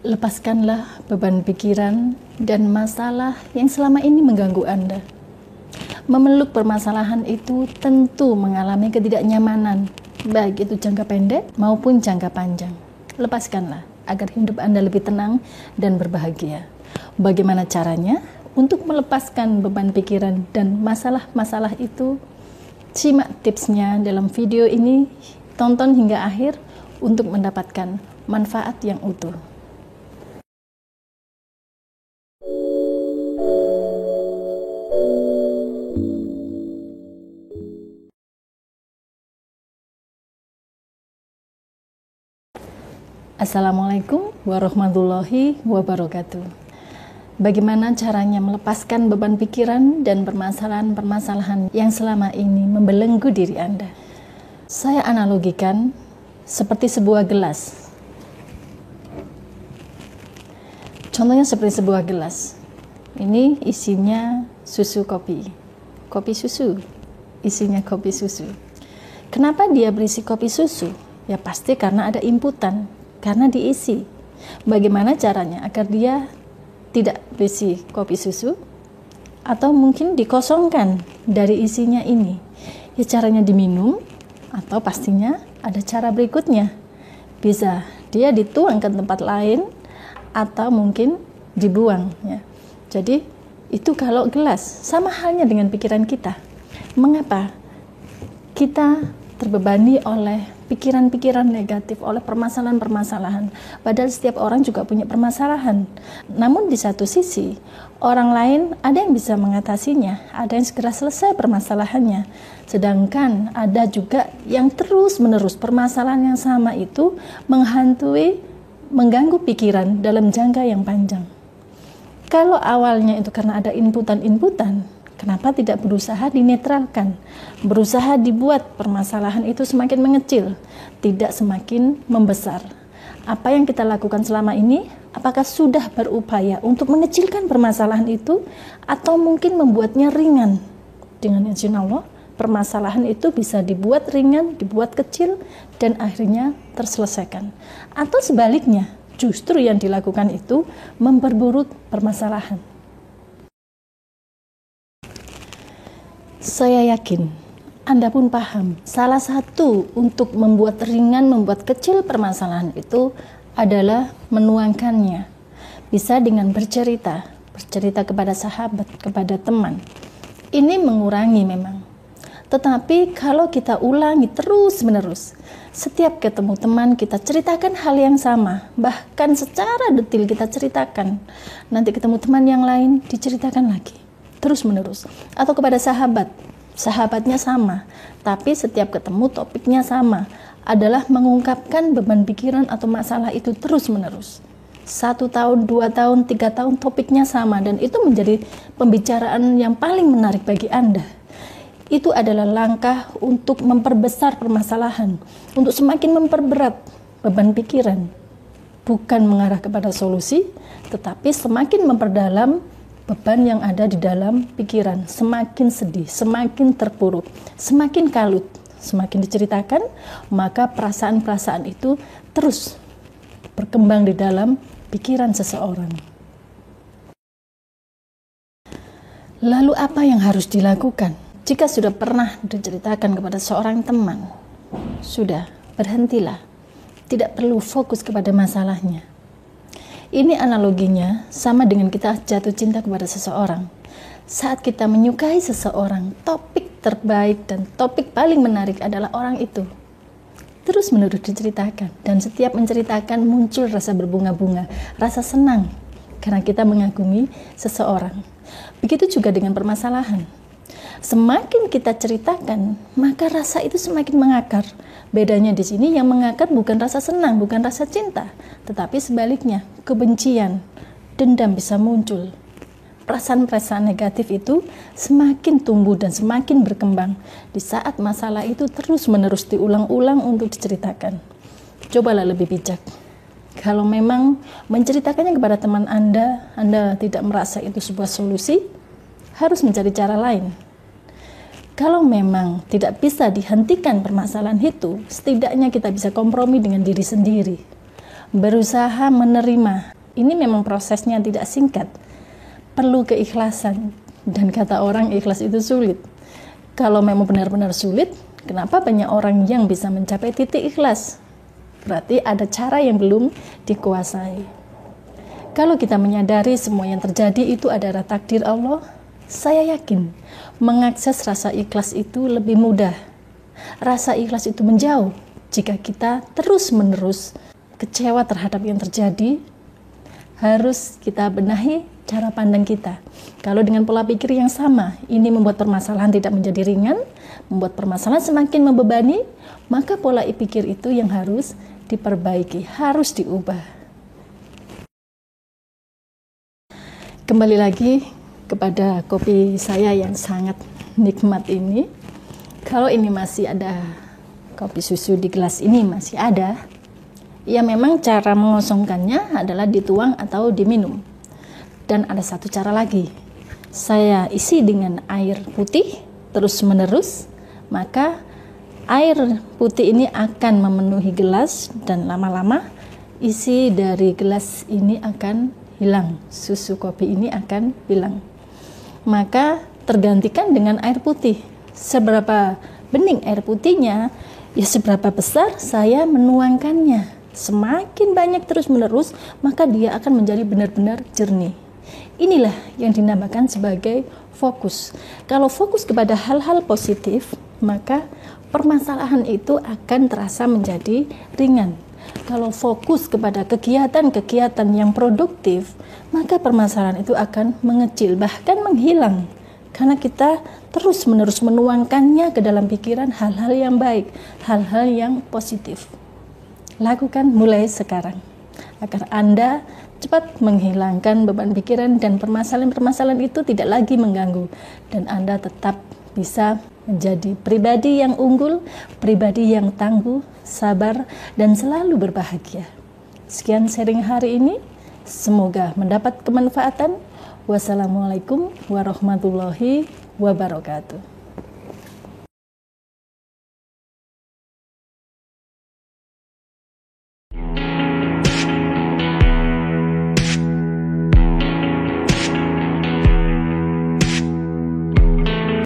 Lepaskanlah beban pikiran dan masalah yang selama ini mengganggu Anda. Memeluk permasalahan itu tentu mengalami ketidaknyamanan, baik itu jangka pendek maupun jangka panjang. Lepaskanlah agar hidup Anda lebih tenang dan berbahagia. Bagaimana caranya? Untuk melepaskan beban pikiran dan masalah-masalah itu, simak tipsnya dalam video ini, tonton hingga akhir untuk mendapatkan manfaat yang utuh. Assalamualaikum warahmatullahi wabarakatuh. Bagaimana caranya melepaskan beban pikiran dan permasalahan-permasalahan yang selama ini membelenggu diri Anda? Saya analogikan seperti sebuah gelas. Contohnya seperti sebuah gelas. Ini isinya susu kopi susu. Isinya kopi susu. Kenapa dia berisi kopi susu? Ya pasti karena ada inputan. Karena diisi. Bagaimana caranya agar dia tidak berisi kopi susu? Atau mungkin dikosongkan dari isinya ini. Ya caranya diminum, atau pastinya ada cara berikutnya. Bisa dia dituang ke tempat lain, atau mungkin dibuang. Ya. Jadi itu kalau gelas, sama halnya dengan pikiran kita. Mengapa kita terbebani oleh pikiran-pikiran negatif, oleh permasalahan-permasalahan. Padahal setiap orang juga punya permasalahan. Namun di satu sisi, orang lain ada yang bisa mengatasinya, ada yang segera selesai permasalahannya. Sedangkan ada juga yang terus-menerus permasalahan yang sama itu menghantui, mengganggu pikiran dalam jangka yang panjang. Kalau awalnya itu karena ada inputan-inputan, kenapa tidak berusaha dinetralkan? Berusaha dibuat permasalahan itu semakin mengecil, tidak semakin membesar. Apa yang kita lakukan selama ini, apakah sudah berupaya untuk mengecilkan permasalahan itu, atau mungkin membuatnya ringan? Dengan izin Allah, permasalahan itu bisa dibuat ringan, dibuat kecil, dan akhirnya terselesaikan. Atau sebaliknya, justru yang dilakukan itu memperburuk permasalahan. Saya yakin Anda pun paham, salah satu untuk membuat ringan, membuat kecil permasalahan itu adalah menuangkannya. Bisa dengan bercerita kepada sahabat, kepada teman. Ini mengurangi memang. Tetapi kalau kita ulangi terus-menerus, setiap ketemu teman kita ceritakan hal yang sama, bahkan secara detil kita ceritakan. Nanti ketemu teman yang lain diceritakan lagi. Terus-menerus. Atau kepada sahabatnya sama, tapi setiap ketemu topiknya sama, adalah mengungkapkan beban pikiran atau masalah itu terus-menerus. 1 tahun, 2 tahun, 3 tahun topiknya sama, dan itu menjadi pembicaraan yang paling menarik bagi Anda. Itu adalah langkah untuk memperbesar permasalahan, untuk semakin memperberat beban pikiran, bukan mengarah kepada solusi, tetapi semakin memperdalam beban yang ada di dalam pikiran. Semakin sedih, semakin terpuruk, semakin kalut, semakin diceritakan, maka perasaan-perasaan itu terus berkembang di dalam pikiran seseorang. Lalu apa yang harus dilakukan? Jika sudah pernah diceritakan kepada seorang teman, sudah, berhentilah. Tidak perlu fokus kepada masalahnya. Ini analoginya sama dengan kita jatuh cinta kepada seseorang. Saat kita menyukai seseorang, topik terbaik dan topik paling menarik adalah orang itu. Terus menerus diceritakan, dan setiap menceritakan muncul rasa berbunga-bunga, rasa senang karena kita mengagumi seseorang. Begitu juga dengan permasalahan. Semakin kita ceritakan, maka rasa itu semakin mengakar. Bedanya di sini yang mengakar bukan rasa senang, bukan rasa cinta, tetapi sebaliknya, kebencian, dendam bisa muncul. Perasaan-perasaan negatif itu semakin tumbuh dan semakin berkembang di saat masalah itu terus-menerus diulang-ulang untuk diceritakan. Cobalah lebih bijak. Kalau memang menceritakannya kepada teman Anda tidak merasa itu sebuah solusi, harus mencari cara lain. Kalau memang tidak bisa dihentikan permasalahan itu, setidaknya kita bisa kompromi dengan diri sendiri. berusaha menerima. Ini memang prosesnya tidak singkat, perlu keikhlasan. Dan kata orang, ikhlas itu sulit. Kalau memang benar-benar sulit, kenapa banyak orang yang bisa mencapai titik ikhlas? Berarti ada cara yang belum dikuasai. Kalau kita menyadari semua yang terjadi itu adalah takdir Allah, saya yakin mengakses rasa ikhlas itu lebih mudah. Rasa ikhlas itu menjauh jika kita terus-menerus kecewa terhadap yang terjadi. Harus kita benahi cara pandang kita. Kalau dengan pola pikir yang sama, ini membuat permasalahan tidak menjadi ringan, membuat permasalahan semakin membebani, maka pola pikir itu yang harus diperbaiki, harus diubah. Kembali lagi kepada kopi saya yang sangat nikmat ini. Kalau ini masih ada kopi susu di gelas ini, masih ada, ya memang cara mengosongkannya adalah dituang atau diminum. Dan ada satu cara lagi, saya isi dengan air putih terus menerus, maka air putih ini akan memenuhi gelas dan lama-lama isi dari gelas ini akan hilang, susu kopi ini akan hilang. Maka tergantikan dengan air putih. Seberapa bening air putihnya, ya seberapa besar saya menuangkannya. Semakin banyak terus-menerus, maka dia akan menjadi benar-benar jernih. Inilah yang dinamakan sebagai fokus. Kalau fokus kepada hal-hal positif, maka permasalahan itu akan terasa menjadi ringan. Kalau fokus kepada kegiatan-kegiatan yang produktif, maka permasalahan itu akan mengecil, bahkan menghilang. Karena kita terus-menerus menuangkannya ke dalam pikiran hal-hal yang baik, hal-hal yang positif. Lakukan mulai sekarang, agar Anda cepat menghilangkan beban pikiran dan permasalahan-permasalahan itu tidak lagi mengganggu. Dan Anda tetap bisa menjadi pribadi yang unggul, pribadi yang tangguh, sabar, dan selalu berbahagia. Sekian sharing hari ini, semoga mendapat kemanfaatan. Wassalamualaikum warahmatullahi wabarakatuh.